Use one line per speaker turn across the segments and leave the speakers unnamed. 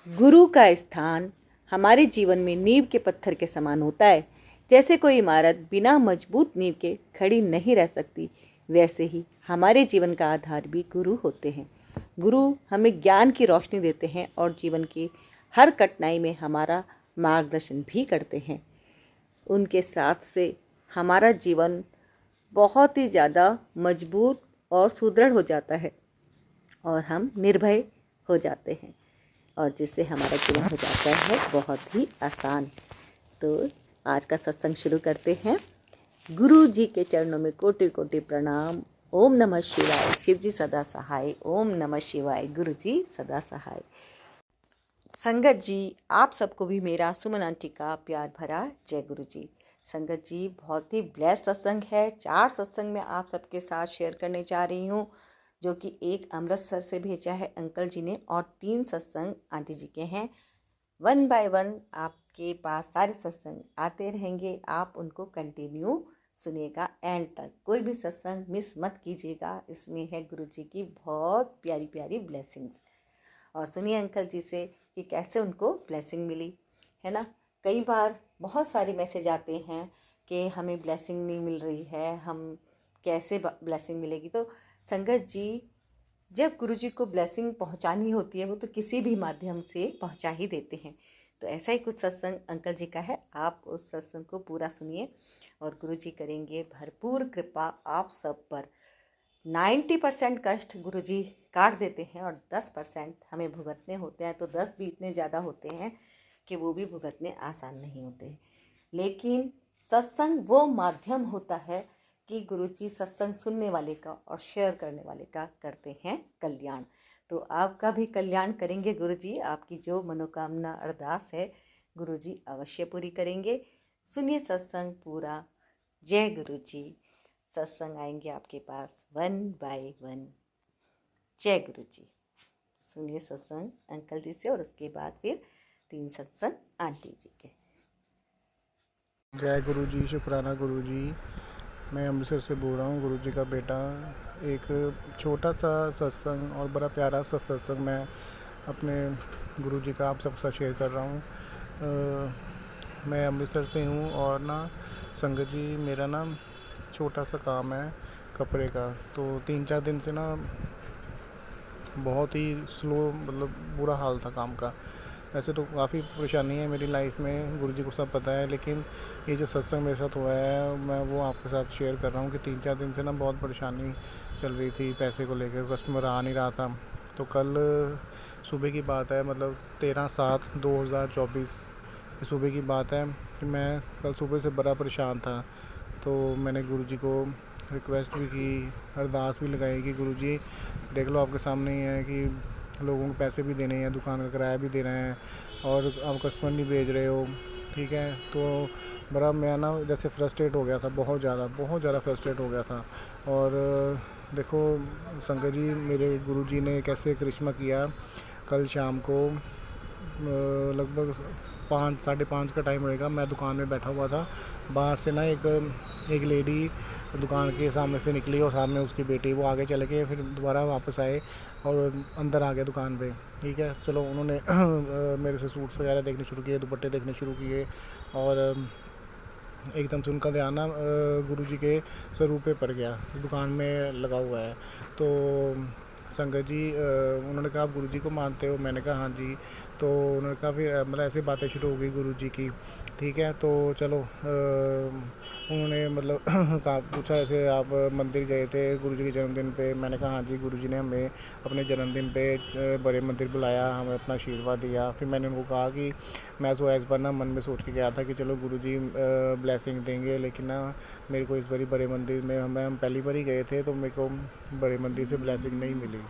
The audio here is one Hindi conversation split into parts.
गुरु का स्थान हमारे जीवन में नींव के पत्थर के समान होता है। जैसे कोई इमारत बिना मजबूत नींव के खड़ी नहीं रह सकती, वैसे ही हमारे जीवन का आधार भी गुरु होते हैं। गुरु हमें ज्ञान की रोशनी देते हैं और जीवन की हर कठिनाई में हमारा मार्गदर्शन भी करते हैं। उनके साथ से हमारा जीवन बहुत ही ज़्यादा मजबूत और सुदृढ़ हो जाता है और हम निर्भय हो जाते हैं, और जिससे हमारा जीवन हो जाता है बहुत ही आसान। तो आज का सत्संग शुरू करते हैं। गुरु जी के चरणों में कोटि कोटि प्रणाम। ओम नमः शिवाय। शिव जी सदा सहाय। ओम नमः शिवाय। गुरु जी सदा सहाय। संगत जी, आप सबको भी मेरा सुमन आंटी का प्यार भरा जय गुरु जी। संगत जी, बहुत ही ब्लेस सत्संग है। 4 सत्संग मैं आप सबके साथ शेयर करने जा रही हूँ, जो कि एक अमृतसर से भेजा है अंकल जी ने, और 3 सत्संग आंटी जी के हैं। 1 बाय 1 आपके पास सारे सत्संग आते रहेंगे। आप उनको कंटिन्यू सुनिएगा एंड तक, कोई भी सत्संग मिस मत कीजिएगा। इसमें है गुरु जी की बहुत प्यारी प्यारी ब्लेसिंग्स। और सुनिए अंकल जी से कि कैसे उनको ब्लेसिंग मिली, है ना। कई बार बहुत सारे मैसेज आते हैं कि हमें ब्लेसिंग नहीं मिल रही है, हम कैसे ब्लेसिंग मिलेगी। तो संगत जी, जब गुरु जी को ब्लेसिंग पहुंचानी होती है, वो तो किसी भी माध्यम से पहुंचा ही देते हैं। तो ऐसा ही कुछ सत्संग अंकल जी का है। आप उस सत्संग को पूरा सुनिए और गुरु जी करेंगे भरपूर कृपा आप सब पर। 90% कष्ट गुरु जी काट देते हैं और 10% हमें भुगतने होते हैं। तो 10 भी इतने ज़्यादा होते हैं कि वो भी भुगतने आसान नहीं होते। लेकिन सत्संग वो माध्यम होता है कि गुरु जी सत्संग सुनने वाले का और शेयर करने वाले का करते हैं कल्याण। तो आपका भी कल्याण करेंगे गुरु जी। आपकी जो मनोकामना अरदास है गुरु जी अवश्य पूरी करेंगे। सुनिए सत्संग पूरा। जय गुरु जी। सत्संग आएंगे आपके पास 1 बाय 1। जय गुरु जी। सुनिए सत्संग अंकल जी से, और उसके बाद फिर 3 सत्संग आंटी जी के।
जय गुरु जी। शुक्राना गुरु जी। मैं अमृतसर से बोल रहा हूँ, गुरु जी का बेटा। एक छोटा सा सत्संग और बड़ा प्यारा सा सत्संग मैं अपने गुरु जी का आप सब साथ शेयर कर रहा हूँ। मैं अमृतसर से हूँ और ना संगत जी, मेरा ना छोटा सा काम है कपड़े का। तो 3-4 दिन से ना बहुत ही स्लो, मतलब बुरा हाल था काम का। वैसे तो काफ़ी परेशानी है मेरी लाइफ में, गुरु जी को सब पता है, लेकिन ये जो सत्संग मेरे साथ हुआ है मैं वो आपके साथ शेयर कर रहा हूँ कि 3-4 दिन से ना बहुत परेशानी चल रही थी पैसे को लेकर। कस्टमर आ नहीं रहा था। तो कल सुबह की बात है, मतलब 13/7/2024 सुबह की बात है कि मैं कल सुबह से बड़ा परेशान था। तो मैंने गुरु जी को रिक्वेस्ट भी की, अरदास भी लगाई कि गुरु जी देख लो, आपके सामने ही है कि लोगों को पैसे भी देने हैं, दुकान का किराया भी देना है, और आप कस्टमर नहीं भेज रहे हो, ठीक है। तो बड़ा मैं ना जैसे फ्रस्ट्रेट हो गया था, बहुत ज़्यादा फ्रस्ट्रेट हो गया था। और देखो संगत जी, मेरे गुरु जी ने कैसे करिश्मा किया। कल शाम को लगभग 5-5:30 का टाइम रहेगा, मैं दुकान में बैठा हुआ था। बाहर से ना एक लेडी दुकान के सामने से निकली और सामने उसकी बेटी, वो आगे चले गए, फिर दोबारा वापस आए और अंदर आ गए दुकान पे, ठीक है। चलो उन्होंने मेरे से सूट्स वगैरह देखने शुरू किए, दुपट्टे देखने शुरू किए, और एकदम से उनका ध्यान ना गुरु जी के स्वरूप पे पड़ गया, दुकान में लगा हुआ है। तो संगत जी, उन्होंने कहा आप गुरु जी को मानते हो? मैंने कहा हाँ जी। तो उन्होंने कहा फिर मतलब ऐसे बातें शुरू हो गई गुरु जी की, ठीक है। तो चलो उन्होंने मतलब कहा, पूछा ऐसे आप मंदिर गए थे गुरु जी के जन्मदिन पे? मैंने कहा हाँ जी, गुरु जी ने हमें अपने जन्मदिन पे बड़े मंदिर बुलाया, हमें अपना आशीर्वाद दिया। फिर मैंने उनको कहा कि मैं सो एज़ पर ना मन में सोच के गया था कि चलो गुरु जी ब्लेसिंग देंगे, लेकिन ना मेरे को इस बारी बड़े मंदिर में हम पहली बार ही गए थे, तो मेरे को बड़े मंदिर से ब्लेसिंग नहीं मिली।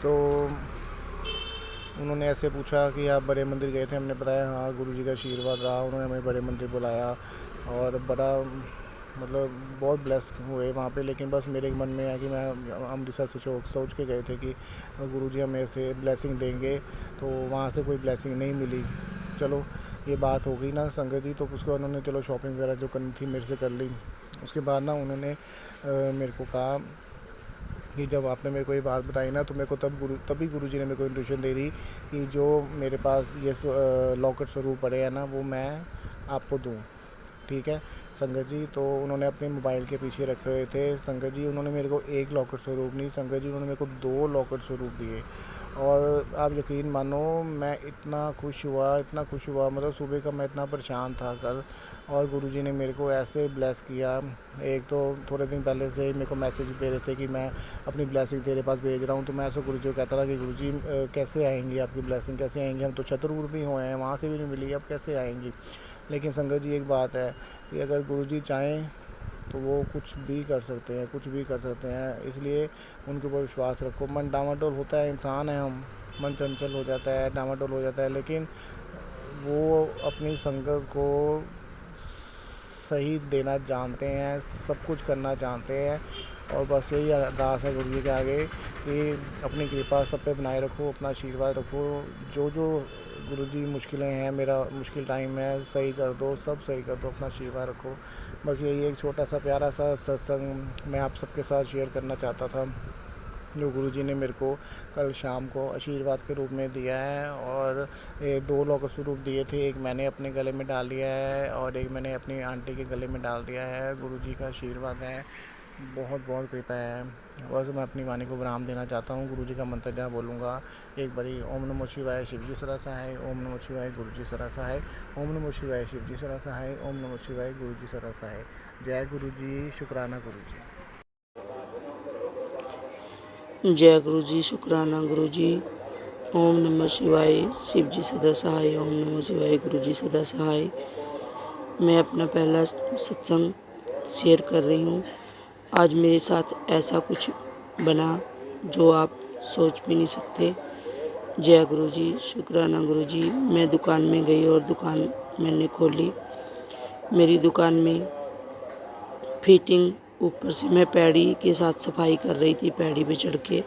तो उन्होंने ऐसे पूछा कि आप बड़े मंदिर गए थे? हमने बताया हाँ, गुरु जी का आशीर्वाद रहा, उन्होंने हमें बड़े मंदिर बुलाया और बड़ा मतलब बहुत ब्लेस हुए वहाँ पे। लेकिन बस मेरे मन में है कि मैं अमृतसर से सोच के गए थे कि गुरु जी हमें ऐसे ब्लेसिंग देंगे, तो वहाँ से कोई ब्लेसिंग नहीं मिली। चलो ये बात हो गई ना संगत जी। तो उसके बाद उन्होंने चलो शॉपिंग वगैरह जो करनी थी मेरे से कर ली, उसके बाद ना उन्होंने मेरे को कहा कि जब आपने मेरे को ये बात बताई ना, तो मेरे को तभी गुरुजी ने मेरे को इंट्यूशन दे दी कि जो मेरे पास ये लॉकेट स्वरूप पड़े हैं ना, वो मैं आपको दूँ। ठीक है संगत जी, तो उन्होंने अपने मोबाइल के पीछे रखे हुए थे संगत जी। उन्होंने मेरे को एक लॉकेट स्वरूप नहीं संगत जी, उन्होंने मेरे को 2 लॉकेट स्वरूप दिए। और आप यकीन मानो, मैं इतना खुश हुआ, मतलब सुबह का मैं इतना परेशान था कल, और गुरुजी ने मेरे को ऐसे ब्लेस किया। एक तो थोड़े दिन पहले से ही मेरे को मैसेज दे रहे थे कि मैं अपनी ब्लेसिंग तेरे पास भेज रहा हूँ। तो मैं ऐसे गुरुजी को कहता था कि गुरुजी कैसे आएंगी आपकी ब्लेसिंग, कैसे आएंगी, हम तो छतरपुर भी हुए हैं, वहाँ से भी नहीं मिली, अब कैसे आएंगी। लेकिन संगत जी एक बात है कि अगर गुरुजी चाहें तो वो कुछ भी कर सकते हैं, कुछ भी कर सकते हैं। इसलिए उनके ऊपर विश्वास रखो। मन डामाडोल होता है, इंसान है हम, मन चंचल हो जाता है, डामाडोल हो जाता है, लेकिन वो अपनी संगत को सही देना जानते हैं, सब कुछ करना जानते हैं। और बस यही अरदास है गुरु जी के आगे कि अपनी कृपा सब पे बनाए रखो, अपना आशीर्वाद रखो। जो जो गुरु जी मुश्किलें हैं, मेरा मुश्किल टाइम है, सही कर दो, सब सही कर दो, अपना आशीर्वाद रखो। बस यही एक छोटा सा प्यारा सा सत्संग मैं आप सबके साथ शेयर करना चाहता था, जो गुरुजी ने मेरे को कल शाम को आशीर्वाद के रूप में दिया है। और 2 लॉकेट स्वरूप दिए थे, एक मैंने अपने गले में डाल लिया है और एक मैंने अपनी आंटी के गले में डाल दिया है। गुरुजी का आशीर्वाद है, बहुत बहुत कृपा है। बस मैं अपनी वाणी को विराम देना चाहता हूँ। गुरुजी का मंत्र जहाँ बोलूँगा एक बारी, ओम नमो शिवाय शिव जी सदा सहाय, ओम नमो शिवाय गुरु जी सदा सहाय, ओम नमो शिवाय शिव जी सदा सहाय, ओम नमो शिवाय गुरु जी सदा सहाय। जय गुरु जी, शुक्राना गुरु जी।
जय गुरु जी, शुक्राना गुरु जी। ओम नमः शिवाय शिव जी सदा सहाय, ओम नमः शिवाय गुरु जी सदा सहाय। मैं अपना पहला सत्संग शेयर कर रही हूँ। आज मेरे साथ ऐसा कुछ बना जो आप सोच भी नहीं सकते। जय गुरु जी, शुक्राना गुरु जी। मैं दुकान में गई और दुकान मैंने खोली। मेरी दुकान में फिटिंग, ऊपर से मैं पैड़ी के साथ सफाई कर रही थी, पैड़ी पे चढ़ के।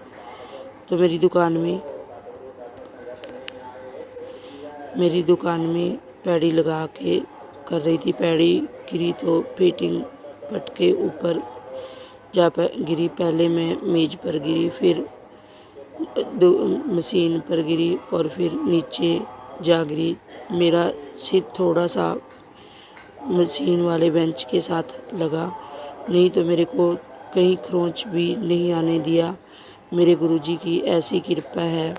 तो मेरी दुकान में पैड़ी लगा के कर रही थी, पैड़ी गिरी तो फिटिंग फट के ऊपर जा गिरी। पहले मैं मेज पर गिरी, फिर मशीन पर गिरी और फिर नीचे जा गिरी। मेरा सिर थोड़ा सा मशीन वाले बेंच के साथ लगा, नहीं तो मेरे को कहीं खरोंच भी नहीं आने दिया। मेरे गुरुजी की ऐसी कृपा है,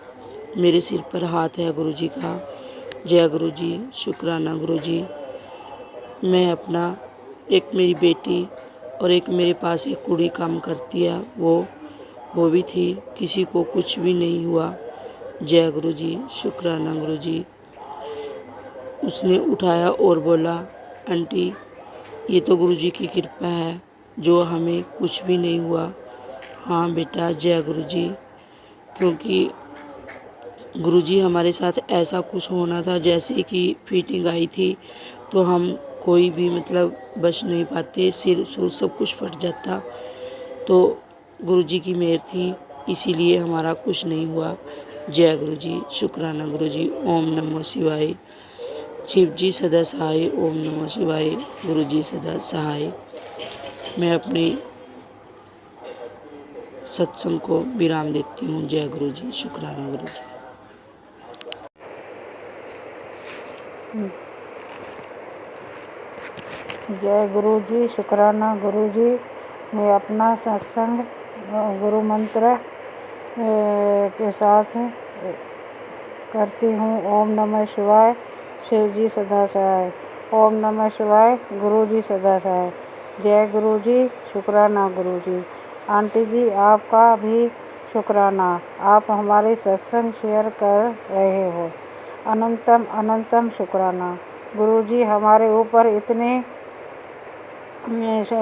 मेरे सिर पर हाथ है गुरुजी का। जय गुरु जी, शुक्राना गुरु जी। मैं अपना, एक मेरी बेटी और एक मेरे पास एक कुड़ी काम करती है, वो भी थी, किसी को कुछ भी नहीं हुआ। जय गुरु जी, शुक्राना गुरु जी। उसने उठाया और बोला, आंटी ये तो गुरु जी की कृपा है जो हमें कुछ भी नहीं हुआ। हाँ बेटा, जय गुरु जी। क्योंकि गुरु जी हमारे साथ ऐसा कुछ होना था, जैसे कि फिटिंग आई थी तो हम कोई भी मतलब बच नहीं पाते, सिर सुर सब कुछ फट जाता। तो गुरु जी की मेहर थी, इसीलिए हमारा कुछ नहीं हुआ। जय गुरु जी, शुक्राना गुरु जी। ओम नमो शिवाय शिव जी सदा सहाय, ओम नमो शिवाय गुरु जी सदा सहाय। मैं अपने सत्संग को विराम देती हूँ। जय गुरु जी, शुक्राना गुरु जी।
जय गुरु जी, शुक्राना गुरु जी। मैं अपना सत्संग गुरु मंत्र के साथ करती हूँ। ओम नमः शिवाय शिव जी सदा सहाय, ओम नमः शिवाय गुरु जी सदा सहाय। जय गुरु जी, शुक्राना गुरु जी। आंटी जी आपका भी शुक्राना, आप हमारे सत्संग शेयर कर रहे हो। अनंतम अनंतम शुक्राना गुरु जी। हमारे ऊपर इतने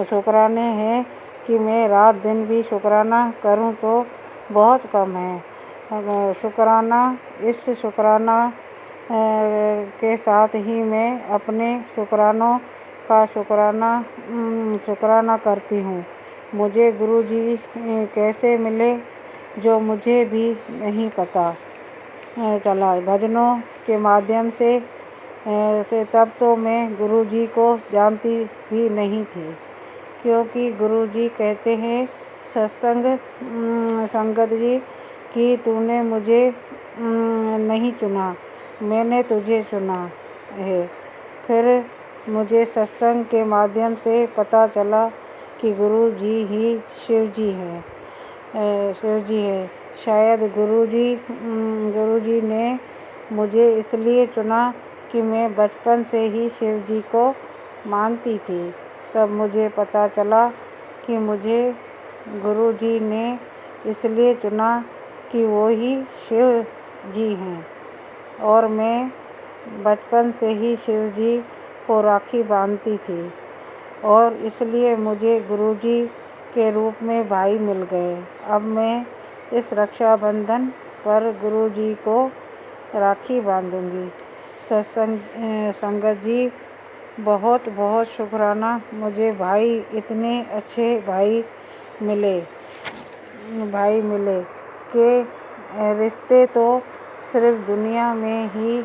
शुक्राने हैं कि मैं रात दिन भी शुक्राना करूं तो बहुत कम है। शुक्राना, इस शुक्राना के साथ ही मैं अपने शुक्रानों का शुक्राना करती हूँ। मुझे गुरु जी कैसे मिले जो मुझे भी नहीं पता चला। भजनों के माध्यम से तब तो मैं गुरु जी को जानती भी नहीं थी क्योंकि गुरु जी कहते हैं संगत जी कि तूने मुझे नहीं चुना, मैंने तुझे चुना है। फिर मुझे सत्संग के माध्यम से पता चला कि गुरु जी ही शिव जी हैं। शायद गुरु जी ने मुझे इसलिए चुना कि मैं बचपन से ही शिव जी को मानती थी। तब मुझे पता चला कि मुझे गुरु जी ने इसलिए चुना कि वो ही शिव जी हैं और मैं बचपन से ही शिव जी को राखी बांधती थी और इसलिए मुझे गुरु जी के रूप में भाई मिल गए। अब मैं इस रक्षाबंधन पर गुरु जी को राखी बांधूंगी। संगत जी बहुत बहुत शुक्राना, मुझे भाई इतने अच्छे भाई मिले कि रिश्ते तो सिर्फ दुनिया में ही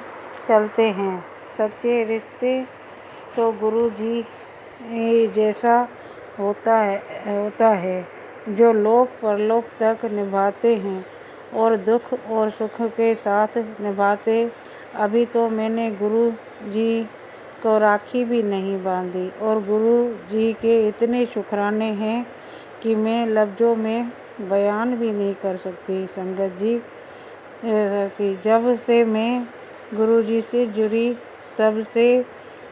चलते हैं। सच्चे रिश्ते तो गुरु जी जैसा होता है जो लोक परलोक तक निभाते हैं और दुख और सुख के साथ निभाते। अभी तो मैंने गुरु जी को राखी भी नहीं बांधी और गुरु जी के इतने शुक्राने हैं कि मैं लफ्ज़ों में बयान भी नहीं कर सकती। संगत जी कि जब से मैं गुरु जी से जुड़ी तब से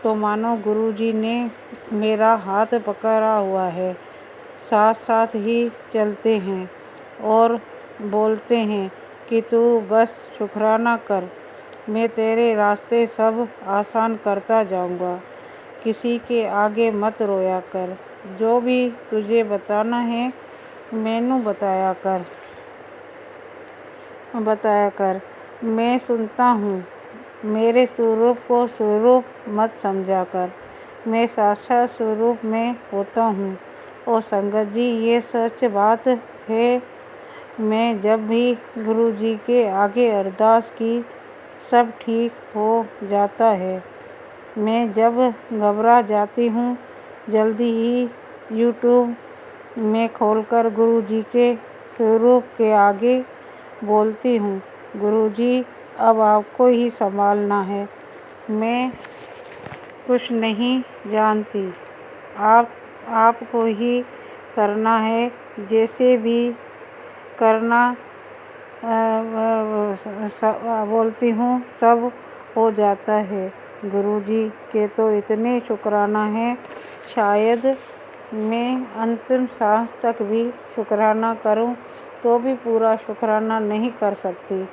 तो मानो गुरु जी ने मेरा हाथ पकड़ा हुआ है, साथ साथ ही चलते हैं और बोलते हैं कि तू बस शुक्राना कर, मैं तेरे रास्ते सब आसान करता जाऊंगा। किसी के आगे मत रोया कर, जो भी तुझे बताना है मैनू बताया कर, मैं सुनता हूँ। मेरे स्वरूप को स्वरूप मत समझा कर, मैं साक्षात स्वरूप में होता हूँ। और संगत जी ये सच बात है, मैं जब भी गुरु जी के आगे अरदास की सब ठीक हो जाता है। मैं जब घबरा जाती हूँ जल्दी ही यूट्यूब में खोलकर गुरु जी के स्वरूप के आगे बोलती हूँ, गुरु जी अब आपको ही संभालना है, मैं कुछ नहीं जानती, आपको ही करना है, जैसे भी करना बोलती हूँ सब हो जाता है। गुरु जी के तो इतने शुक्राना हैं, शायद मैं अंतिम सांस तक भी शुक्राना करूं तो भी पूरा शुक्राना नहीं कर सकती।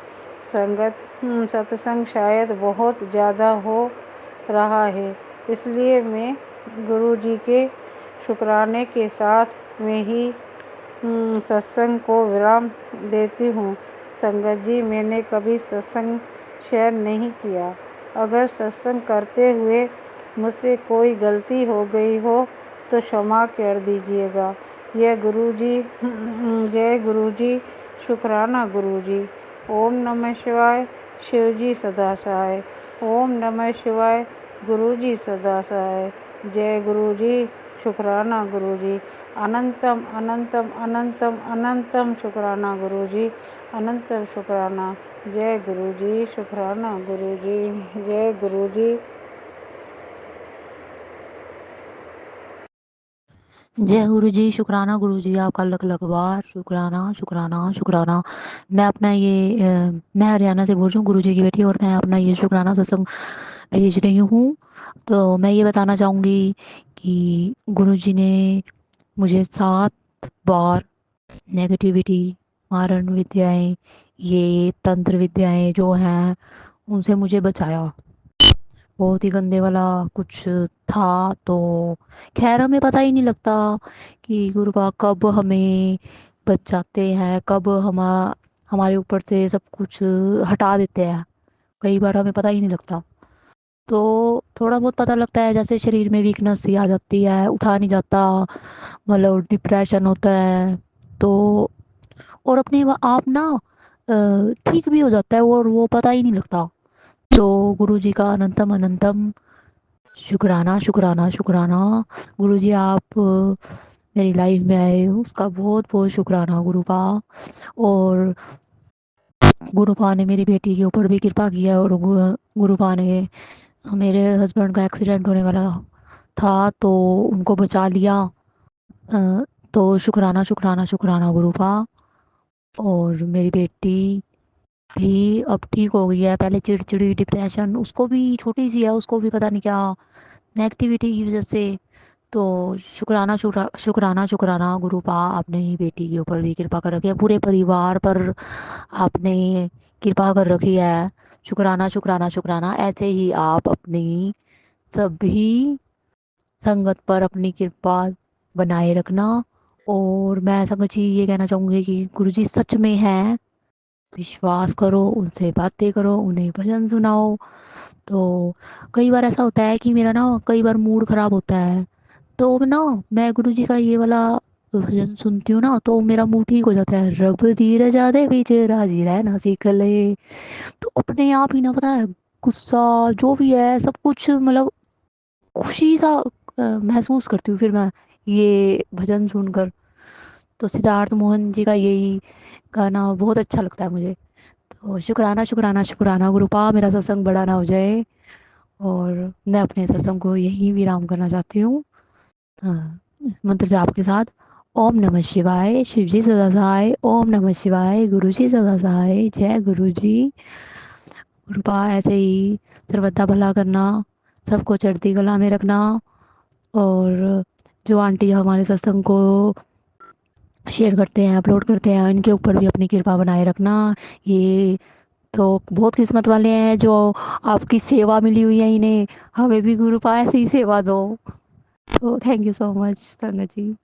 सत्संग शायद बहुत ज़्यादा हो रहा है, इसलिए मैं गुरु जी के शुक्राने के साथ में ही सत्संग को विराम देती हूँ। संगत जी मैंने कभी सत्संग शेयर नहीं किया। अगर सत्संग करते हुए मुझसे कोई गलती हो गई हो तो क्षमा कर दीजिएगा। जय गुरु जी, शुक्राना गुरु जी। ओम नमः शिवाय, शिव जी सदा सहाय। ओम नमः शिवाय, गुरु जी सदा सहाय। जय गुरु जी, शुक्राना गुरु जी। अनंतम अनंतम अनंतम अनंतम शुक्राना गुरु जी, अनंतम शुक्राना। जय गुरु जी, शुक्राना गुरु जी। जय गुरु जी।
जय गुरु जी, शुक्राना गुरु जी, आपका लख लख बार शुक्राना शुक्राना शुक्राना। मैं अपना मैं हरियाणा से बोल रही हूँ, गुरु जी की बेटी, और मैं अपना ये शुक्राना सत्संग भेज रही हूँ। तो मैं ये बताना चाहूँगी कि गुरु जी ने मुझे 7 बार नेगेटिविटी, मारण विद्याएं, ये तंत्र विद्याएं जो हैं उनसे मुझे बचाया। बहुत ही गंदे वाला कुछ था, तो खैर हमें पता ही नहीं लगता कि गुरु बाबा कब हमें बचाते हैं, कब हमारे ऊपर से सब कुछ हटा देते हैं। कई बार हमें पता ही नहीं लगता। तो थोड़ा बहुत पता लगता है, जैसे शरीर में वीकनेस सी आ जाती है, उठा नहीं जाता, मतलब डिप्रेशन होता है, तो और अपने आप ना ठीक भी हो जाता है और वो पता ही नहीं लगता। तो गुरु जी का अनंतम अनंतम शुक्राना शुक्राना शुक्राना। गुरुजी आप मेरी लाइफ में आए उसका बहुत बहुत शुक्राना गुरुपा। और गुरुपा ने मेरी बेटी के ऊपर भी कृपा किया और गुरुपा ने मेरे हस्बैंड का एक्सीडेंट होने वाला था तो उनको बचा लिया। तो शुक्राना शुक्राना शुक्राना गुरुपा। और मेरी बेटी भी अब ठीक हो गई है। पहले चिड़चिड़ी डिप्रेशन उसको भी छोटी सी है, उसको भी पता नहीं क्या नेगेटिविटी की वजह से। तो शुक्राना शुक्राना शुक्राना गुरुपा, आपने ही बेटी के ऊपर भी कृपा कर रखी है, पूरे परिवार पर आपने कृपा कर रखी है। शुक्राना शुक्राना शुक्राना। ऐसे ही आप अपनी सभी संगत पर अपनी कृपा बनाए रखना। और मैं संगत जी ये कहना चाहूँगी कि गुरुजी सच में है, विश्वास करो, उनसे बातें करो, उन्हें भजन सुनाओ। तो कई बार ऐसा होता है कि मेरा ना कई बार मूड ख़राब होता है तो ना मैं गुरुजी का ये वाला भजन सुनती हूँ ना तो मेरा मूड ठीक हो जाता है। रब धीरज दे बीच राजी रहना सीख ले। तो अपने आप ही ना पता है गुस्सा जो भी है सब कुछ मतलब खुशी सा महसूस करती हूँ फिर मैं ये भजन सुनकर। तो सिद्धार्थ मोहन जी का यही गाना बहुत अच्छा लगता है मुझे। तो शुक्राना शुक्राना शुक्राना गुरुपा, मेरा सत्संग बड़ा ना हो जाए। और मैं अपने सत्संग को यहीं विराम करना चाहती हूँ मंत्र जाप के साथ। ओम नमः शिवाय, शिव जी सदा सहाय। ओम नमः शिवाय, गुरु जी सदा सहाय। जय गुरु जी। कृपा ऐसे ही सर्वदा भला करना, सबको चढ़ती कला में रखना। और जो आंटी हमारे सत्संग को शेयर करते हैं अपलोड करते हैं इनके ऊपर भी अपनी कृपा बनाए रखना। ये तो बहुत किस्मत वाले हैं जो आपकी सेवा मिली हुई है इन्हें। हमें भी गुरु पा ऐसे ही सेवा दो। तो थैंक यू सो मच संगत जी।